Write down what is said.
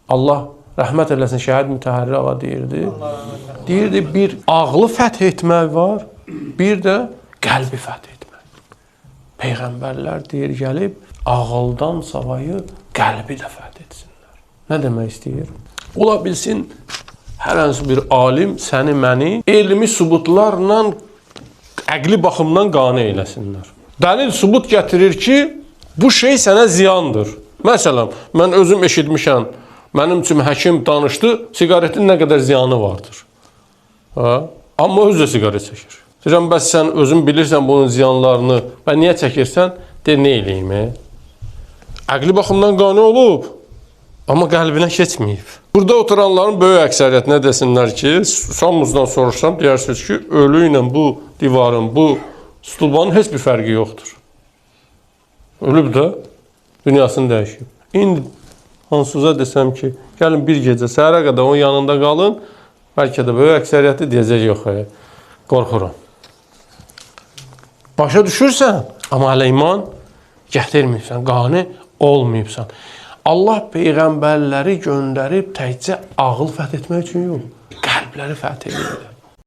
Allah rəhmət eləsin, Şəhid Mütəhərrir ağa deyirdi. Deyirdi, bir ağlı fəth etmək var, bir də qəlbi fəth etmək. Peyğəmbərlər deyir, gəlib ağıldan savayı qəlbi də fəth etsinlər. Nə demək istəyir? Ola bilsin, hər hansı bir alim səni, məni elmi sübutlarla, əqli baxımdan qane eləsinlər. Dəlil sübut gətirir ki, bu şey sənə ziyandır. Məsələn, mən özüm eşitmişəm, mənim üçün həkim danışdı, siqaretin nə qədər ziyanı vardır. Amma özü də siqaret çəkir. Deyirəm, bəs sən özün bilirsən bunun ziyanlarını və niyə çəkirsən? De, nə eləyim? Əqli baxımdan qane olub, amma qəlbinə keçməyib. Burada oturanların böyük əksəriyyətinə desinlər ki, hamımızdan soruşsam, deyirsiniz ki, ölü ilə bu divarın, bu stulbanın heç bir fərqi yoxdur. Ölüb də dünyasını dəyişib. İndi hansıza desəm ki, gəlin bir gecə, səhərə qədər onun yanında qalın, bəlkə də böyük əksəriyyəti deyəcək, yox, qorxuram. Başa düşürsən, amma hələ iman gətirməyibsən, qane olmayıbsan. Allah Peyğəmbərləri göndərib təkcə ağıl fəth etmək üçün yox, qəlbləri fəth edir.